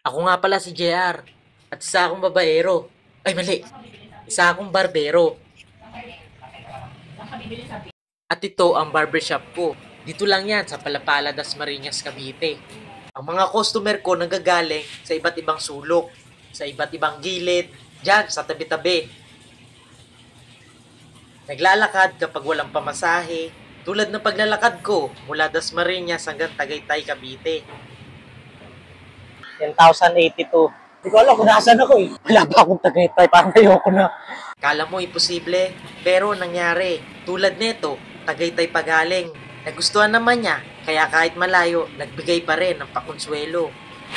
Ako nga pala si JR at isa akong babaero. Ay mali, isa akong barbero. At ito ang barbershop ko. Dito lang yan sa Palapala, Dasmariñas, Cavite. Ang mga customer ko nanggagaling sa iba't ibang sulok, sa iba't ibang gilid, dyan sa tabi-tabi. Naglalakad kapag walang pamasahe, tulad ng paglalakad ko mula Dasmariñas hanggang Tagaytay, Cavite. 10,082. Hindi ko alam kung nasaan ako eh. Wala pa akong Tagaytay, parang ayoko na. Kala mo imposible, pero nangyari. Tulad nito, Tagaytay pa galing. Nagustuhan naman niya, kaya kahit malayo, nagbigay pa rin ng pakonsuelo.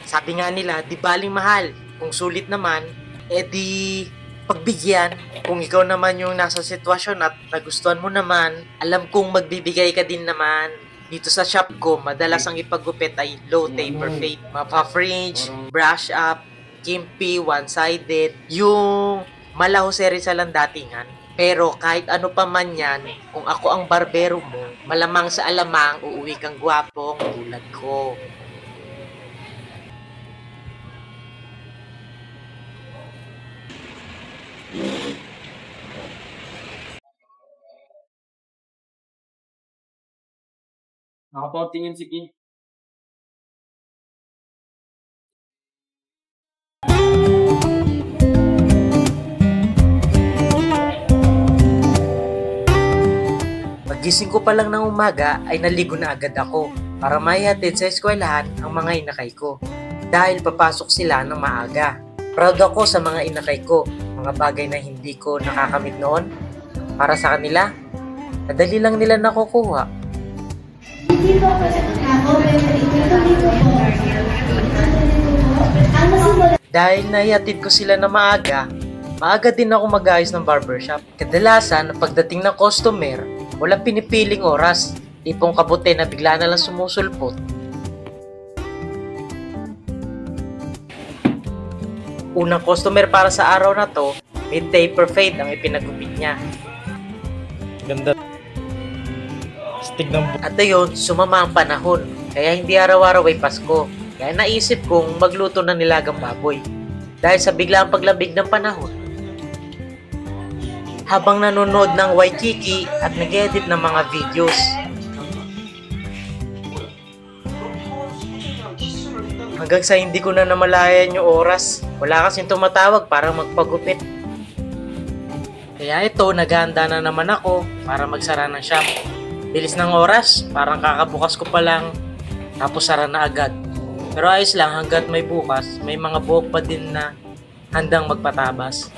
Sabi nga nila, di baling mahal. Kung sulit naman, edi pagbigyan. Kung ikaw naman yung nasa sitwasyon at nagustuhan mo naman, alam kong magbibigay ka din naman. Dito sa shop ko, madalas ang ipagupit ay low taper fade, mapa-fringe, brush up, kimpi, one-sided, yung mala Jose Rizal ang datingan. Pero kahit ano pa man yan, kung ako ang barbero mo, malamang sa alamang uuwi kang gwapong tulad ko. Nakapatingin si Kim. Pagising ko pa lang ng umaga ay naligo na agad ako para maihatid sa eskwelahan ang mga inakay ko. Dahil papasok sila ng maaga. Proud ako sa mga inakay ko, mga bagay na hindi ko nakakamit noon. Para sa kanila, madali lang nila nakukuha. Hindi po kasi ako, pero ito po. Ang nasimula Dahil naihatid ko sila na maaga din ako mag-ayos ng barbershop. Kadalasan, pagdating ng customer, walang pinipiling oras. Tipong kabute na bigla na lang sumusulpot. Unang customer para sa araw na to, mid taper fade ang ipinagupit niya. Ganda. Stig ng At ayun, sumama ang panahon. Kaya hindi araw-araw ay Pasko. Kaya naisip kong magluto ng nilagang baboy. Dahil sa biglang paglabig ng panahon. Habang nanonood ng Waikiki at nag-edit ng mga videos. Hanggang sa hindi ko na namalayan yung oras. Wala kasing tumatawag para magpagupit. Kaya ito, naghahanda na naman ako para magsara ng shop. Bilis ng oras, parang kakabukas ko pa lang, tapos sara na agad. Pero ayos lang, hanggat may bukas, may mga buhok pa din na handang magpatabas.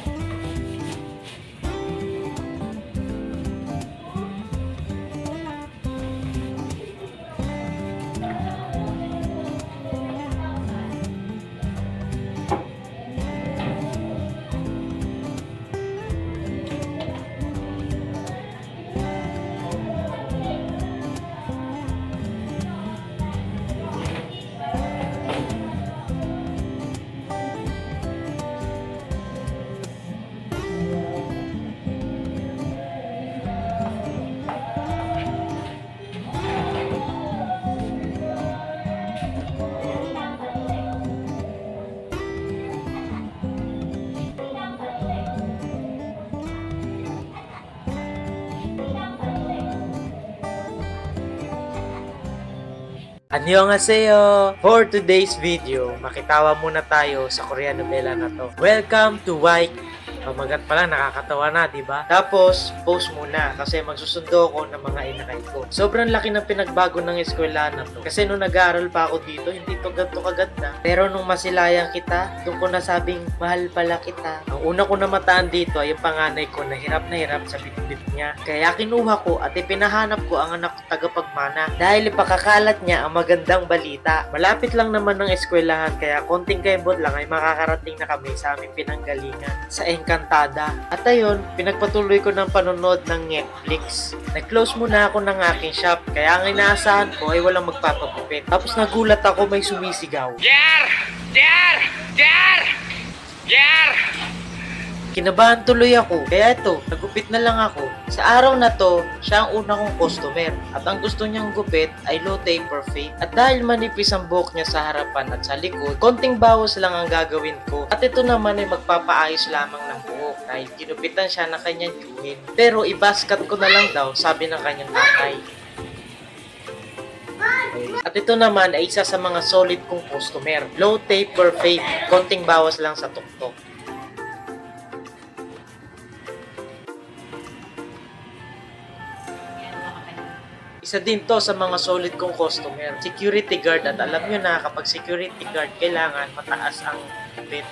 Annyeonghaseyo! For today's video, makitawa muna tayo sa Korean novela na to. Welcome to Waikiki. Pamagat pa lang, nakakatawa na, diba? Tapos, post muna kasi magsusundo ako ng mga inakay ko. Sobrang laki ng pinagbago ng eskwelahan na to. Kasi nung nag-aaral pa ako dito, hindi to ganito kaganda. Pero nung masilayan kita, doon ko nasabing, mahal pala kita. Ang una ko namataan dito ay yung panganay ko na hirap sa bitbit niya. Kaya kinuha ko at ipinahanap ko ang anak ko tagapagmana. Dahil ipakakalat niya ang magandang balita. Malapit lang naman ng eskwelahan kaya konting kebot lang ay makakarating na kami sa aming pinanggalingan sa Encantada. At ayun, pinagpatuloy ko ng panonood ng Netflix. Nag-close muna ako ng aking shop kaya ang inaasahan ko ay walang magpapagupit. Tapos nagulat ako may sumisigaw. Jar! Jar! Jar! Jar! Kinabahan tuloy ako. Kaya ito, nagupit na lang ako. Sa araw na to, siya ang una kong customer. At ang gusto niyang gupit ay low taper fade. At dahil manipis ang buhok niya sa harapan at sa likod, konting bawas lang ang gagawin ko. At ito naman ay magpapaayos lamang ng buhok dahil ginupitan siya ng kanyang tiyuhin. Pero ibaskat ko na lang daw, sabi ng kanyang tatay. At ito naman ay isa sa mga solid kong customer. Low taper fade, konting bawas lang sa tuktok. Isa din to sa mga solid kong customer. Security guard, at alam nyo na kapag security guard, kailangan mataas ang bit.